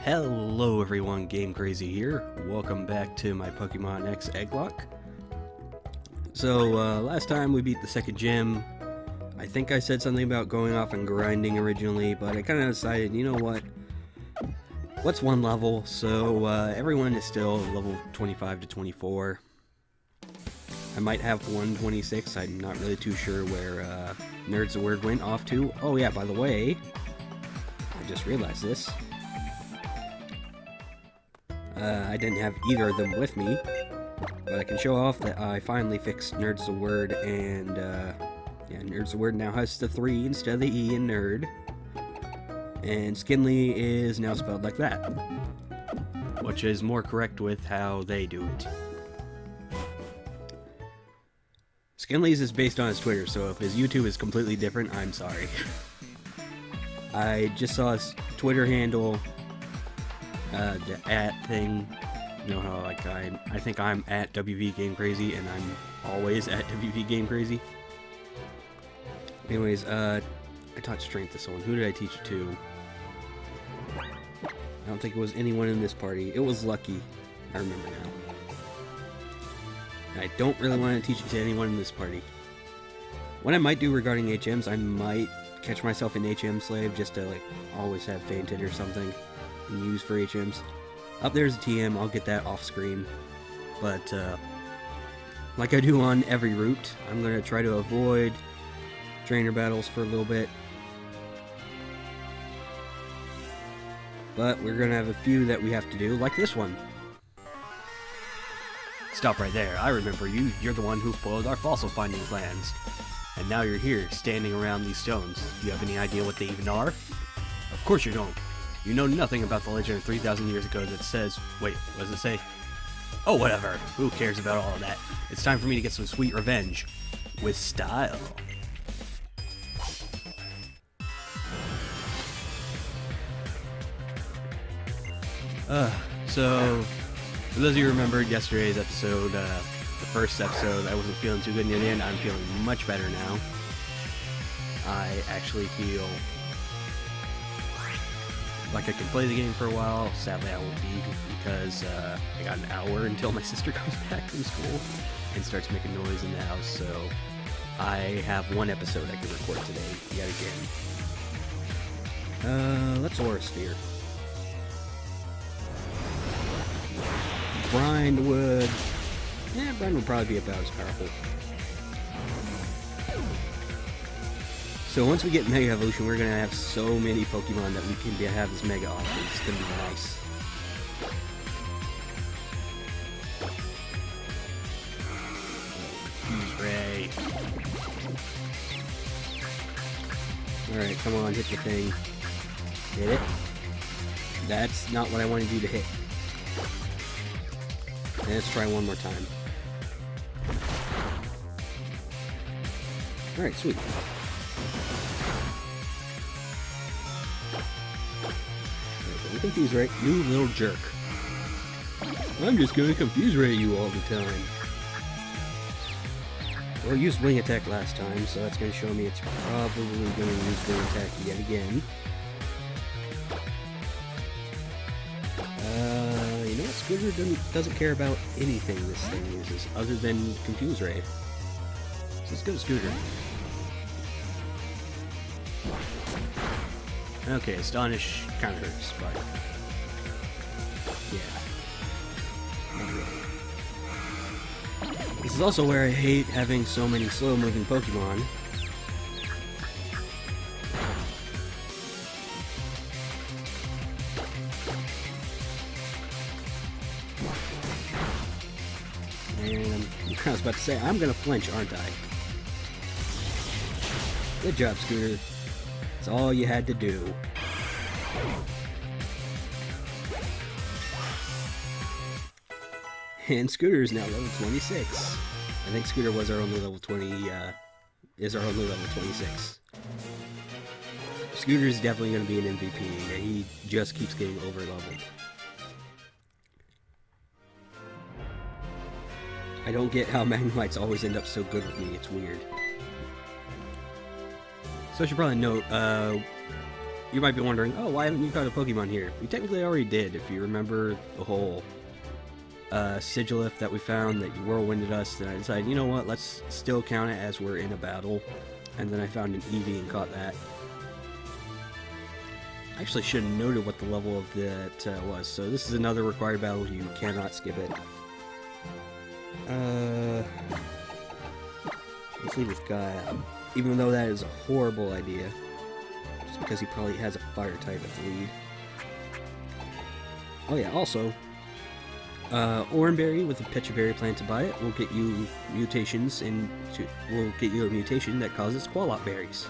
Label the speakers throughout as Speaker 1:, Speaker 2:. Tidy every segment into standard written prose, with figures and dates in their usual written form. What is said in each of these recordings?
Speaker 1: Hello everyone, Game Crazy here. Welcome back to my Pokemon X Egglocke. So, last time we beat the second gym. I think I said something about going off and grinding originally, but I kind of decided, you know what? What's one level? So, everyone is still level 25 to 24. I might have 126, I'm not really too sure where, Nerds the Word went off to. Oh yeah, by the way, I just realized this. I didn't have either of them with me, but I can show off that I finally fixed Nerds the Word, and, yeah, Nerds the Word now has the 3 instead of the E in Nerd, and Skinly is now spelled like that, which is more correct with how they do it. Skinly's is based on his Twitter, so if his YouTube is completely different, I'm sorry. I just saw his Twitter handle, the @ thing, you know how like I think I'm at WV Game Crazy and I'm always at WV Game Crazy. Anyways, I taught strength to someone. Who did I teach it to? I don't think it was anyone in this party. It was Lucky. I remember now. I don't really want to teach it to anyone in this party. What I might do regarding HMs, I might catch myself in HM Slave just to like always have Fainted or something and use for HMs. Up there's a TM, I'll get that off screen. But like I do on every route, I'm going to try to avoid trainer battles for a little bit. But we're going to have a few that we have to do, like this one. Stop right there. I remember you. You're the one who foiled our fossil finding plans. And now you're here, standing around these stones. Do you have any idea what they even are? Of course you don't. You know nothing about the legend of 3,000 years ago that says... Wait, what does it say? Oh, whatever. Who cares about all of that? It's time for me to get some sweet revenge. With style. So... For those of you who remembered yesterday's episode, the first episode, I wasn't feeling too good near the end. I'm feeling much better now. I actually feel like I can play the game for a while. Sadly, I won't be because I got an hour until my sister comes back from school and starts making noise in the house. So I have one episode I can record today, yet again. Let's Aura Sphere. Brine would... Yeah, Brine would probably be about as powerful. So once we get Mega Evolution, we're going to have so many Pokemon that we can have as Mega options. It's going to be nice. Fuse Ray. Alright, come on, hit the thing. Hit it. That's not what I wanted you to hit. And let's try one more time. Alright, sweet. Right, confuse Ray. You little jerk. I'm just gonna confuse Ray you all the time. Well, I used Wing Attack last time, so that's gonna show me it's probably gonna use Wing Attack yet again. You know what? Scooter doesn't care about anything this thing uses, other than Confuse Ray. So let's go to Scooter. Okay, Astonish kind of hurts, but... yeah. This is also where I hate having so many slow-moving Pokemon. And I was about to say, I'm gonna flinch, aren't I? Good job, Scooter. That's all you had to do. And Scooter is now level 26. I think Scooter was our only level 20, is our only level 26. Scooter is definitely gonna be an MVP. He just keeps getting over-leveled. I don't get how Magnemites always end up so good with me, it's weird. So I should probably note, you might be wondering, oh, why haven't you caught a Pokemon here? We technically already did, if you remember the whole Sigilif that we found that you whirlwinded us. Then I decided, you know what, let's still count it as we're in a battle. And then I found an Eevee and caught that. I actually should have noted what the level of that was. So this is another required battle. You cannot skip it. Let's leave with Gaia. Even though that is a horrible idea. Just because he probably has a fire type at the lead. Oh yeah, also, Oranberry with a Pecha Berry planted by it will get you mutations will get you a mutation that causes Squallop berries.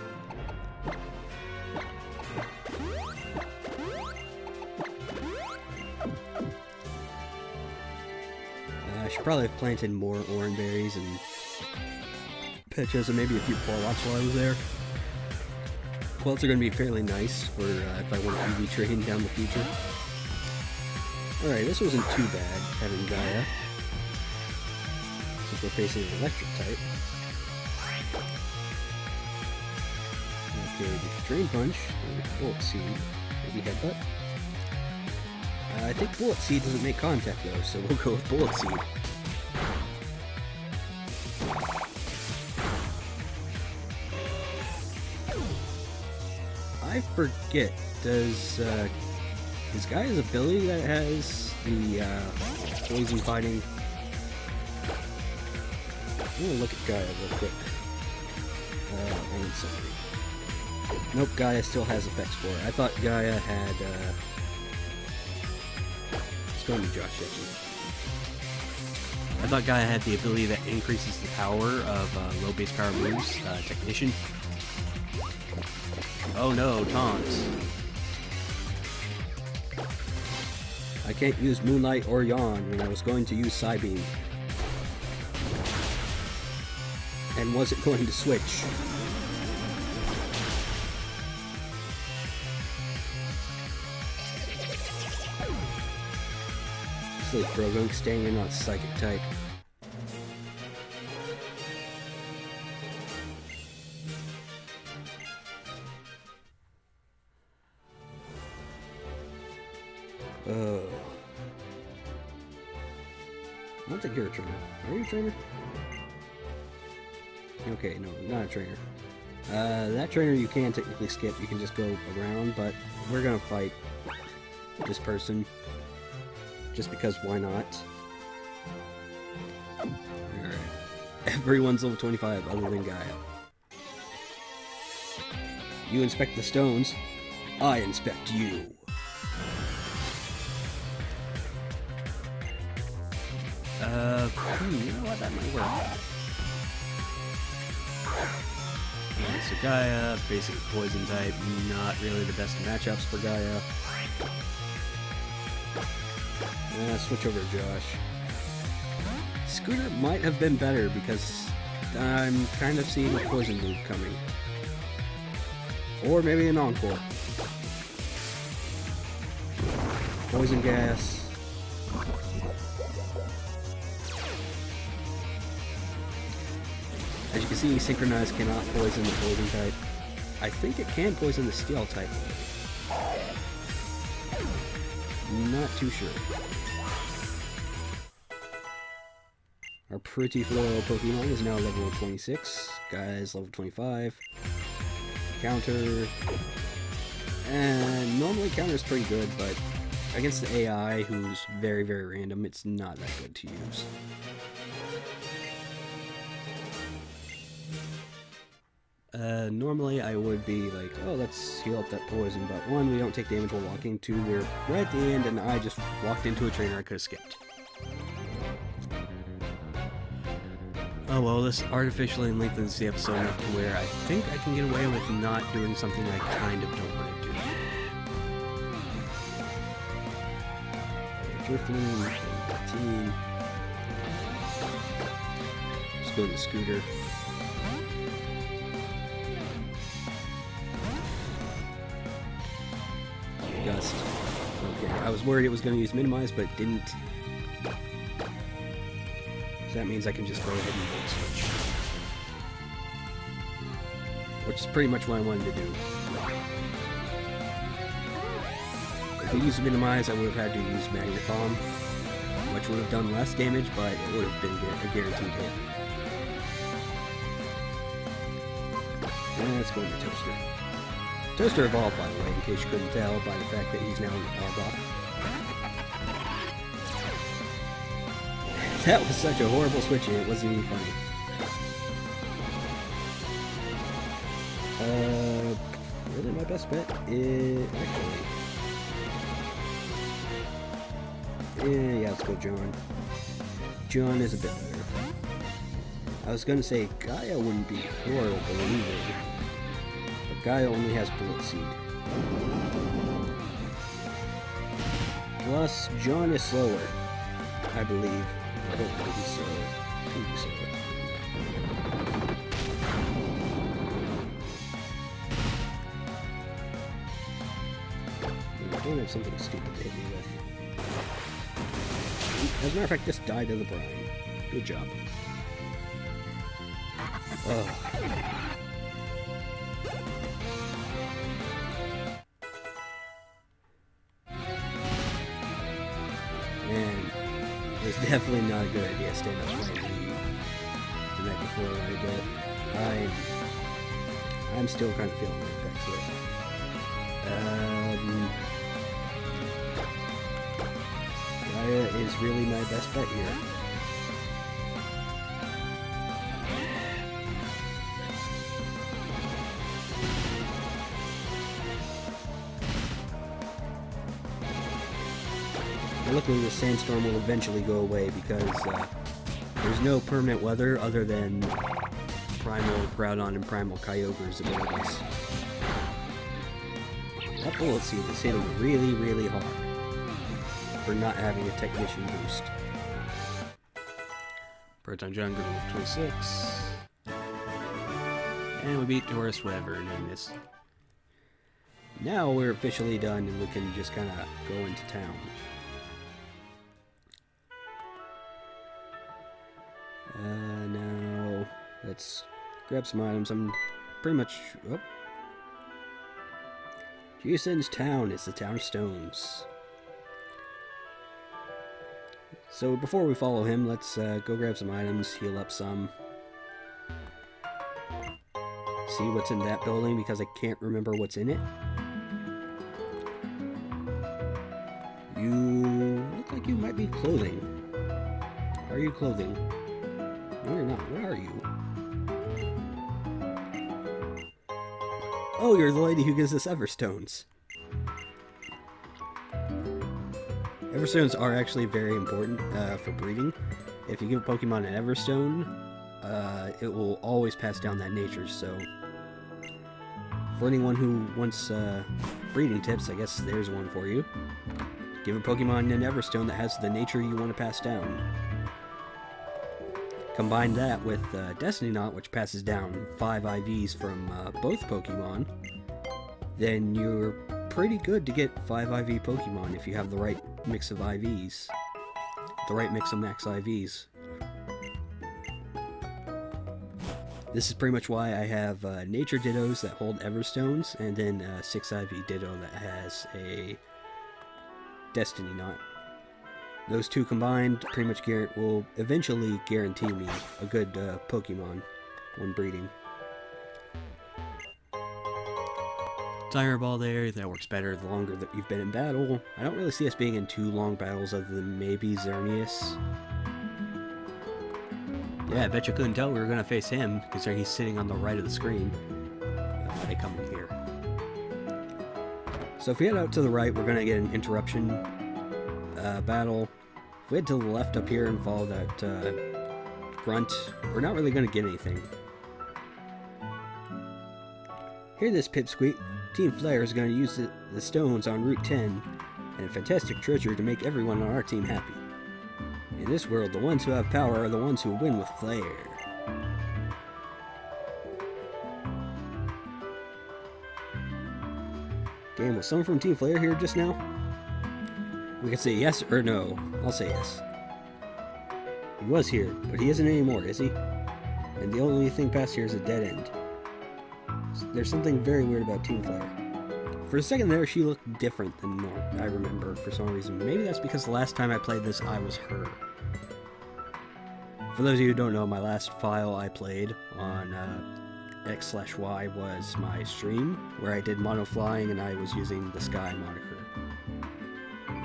Speaker 1: I should probably have planted more Oranberries and Pechas and maybe a few Quallops while I was there. Quallops are going to be fairly nice for if I want to EV train down the future. Alright, this wasn't too bad, having Gaia. Since we're facing an electric type. Okay, Drain Punch, Bullet Seed, maybe Headbutt. I think Bullet Seed doesn't make contact though, so we'll go with Bullet Seed. I forget, does Gaia's ability that has the poison fighting? I'm gonna look at Gaia real quick. I need something. Nope, Gaia still has effects for it. I thought Gaia had, let's go into Josh Etching. I thought Gaia had the ability that increases the power of low base power moves, Technician. Oh no, taunts. I can't use Moonlight or Yawn when I was going to use Psybeam. And wasn't going to switch. Silly Croagunk staying in on Psychic type. I don't think you're a trainer. Are you a trainer? Okay, no, not a trainer. That trainer you can technically skip. You can just go around, but we're gonna fight this person. Just because, why not? Alright. Everyone's level 25 other than Gaia. You inspect the stones. I inspect you. You know what, that might work. Alright, so Gaia, basic poison type, not really the best matchups for Gaia. Switch over to Josh. Scooter might have been better because I'm kind of seeing a poison move coming. Or maybe an Encore. Poison gas. As you can see, Synchronized cannot poison the poison type. I think it can poison the steel type. Not too sure. Our pretty floral Pokemon is now level 26. Guy's level 25. Counter. And normally Counter is pretty good, but against the AI, who's very, very random, it's not that good to use. Normally I would be like, oh, let's heal up that poison, but one, we don't take damage while walking, two, we're right at the end, and I just walked into a trainer I could have skipped. Oh well, this artificially lengthens the episode enough to where I think I can get away with not doing something I kind of don't want to do. Drifting, 15. Let's go to Scooter. Gust. Okay, I was worried it was going to use Minimize, but it didn't. So that means I can just go ahead and Volt Switch. Which is pretty much what I wanted to do. If I used Minimize, I would have had to use Magnet Bomb, which would have done less damage, but it would have been a guaranteed hit. And let's go into Toaster. Toaster evolved, by the way, in case you couldn't tell by the fact that he's now in Arbok. That was such a horrible switching, it wasn't even funny. Really my best bet is... actually... yeah, let's go John. John is a bit better. I was gonna say Gaia wouldn't be horrible either, but Gaia only has Bullet Seed. Plus, John is slower, I believe. Hopefully he's slower. He'll be slower. I don't have something stupid to hit me with. As a matter of fact, just died to the brine. Good job. Ugh. Man, it's definitely not a good idea staying up late the night before when I did. I'm still kind of feeling the effects of it. Gaia is really my best bet here. And luckily the sandstorm will eventually go away because there's no permanent weather other than Primal Groudon and Primal Kyogre's abilities. That Bullet Seed is hitting really, really hard for not having a Technician boost. Proton Jungle 26. And we beat Taurus, whatever her name is. Now we're officially done and we can just kind of go into town. Now let's grab some items. I'm pretty much... Oh. Geosenge's town is the Town of Stones. So before we follow him, let's go grab some items, heal up some. See what's in that building because I can't remember what's in it. You look like you might be clothing. Are you clothing? No, you're not. What are you? Oh, you're the lady who gives us Everstones. Everstones are actually very important for breeding. If you give a Pokemon an Everstone, it will always pass down that nature, so... For anyone who wants breeding tips, I guess there's one for you. Give a Pokemon an Everstone that has the nature you want to pass down. Combine that with Destiny Knot, which passes down 5 IVs from both Pokemon, then you're pretty good to get 5 IV Pokemon if you have the right mix of IVs. The right mix of max IVs. This is pretty much why I have Nature Dittos that hold Everstones, and then 6 IV Ditto that has a Destiny Knot. Those two combined pretty much will eventually guarantee me a good Pokemon when breeding. Tire Ball there, that works better the longer that you've been in battle. I don't really see us being in too long battles other than maybe Xerneas. Yeah, I bet you couldn't tell we were going to face him, because he's sitting on the right of the screen. They come in here. So if we head out to the right, we're going to get an interruption battle. If we head to the left up here and follow that grunt, we're not really going to get anything. Hear this, Pipsqueak. Team Flare is going to use the stones on Route 10 and a fantastic treasure to make everyone on our team happy. In this world, the ones who have power are the ones who win with Flare. Damn, was someone from Team Flare here just now? We can say yes or no. I'll say yes. He was here, but he isn't anymore, is he? And the only thing past here is a dead end. There's something very weird about Team Flare. For a second there, she looked different than I remember for some reason. Maybe that's because the last time I played this, I was her. For those of you who don't know, my last file I played on X/Y was my stream, where I did mono flying and I was using the Sky moniker.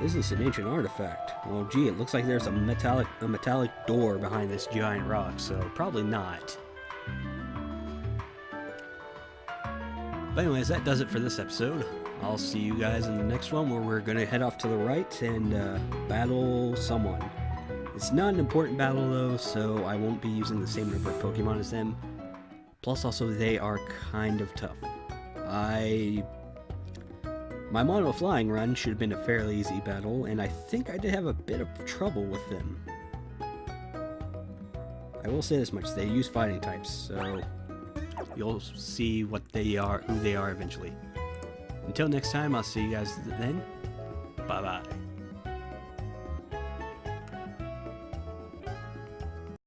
Speaker 1: This is an ancient artifact. Well, gee, it looks like there's a metallic door behind this giant rock, so probably not. But anyways, that does it for this episode. I'll see you guys in the next one, where we're going to head off to the right and battle someone. It's not an important battle though, so I won't be using the same number of Pokemon as them. Plus also they are kind of tough. My mono flying run should have been a fairly easy battle, and I think I did have a bit of trouble with them. I will say this much, they use fighting types, so you'll see what they are, who they are eventually. Until next time, I'll see you guys then. Bye-bye.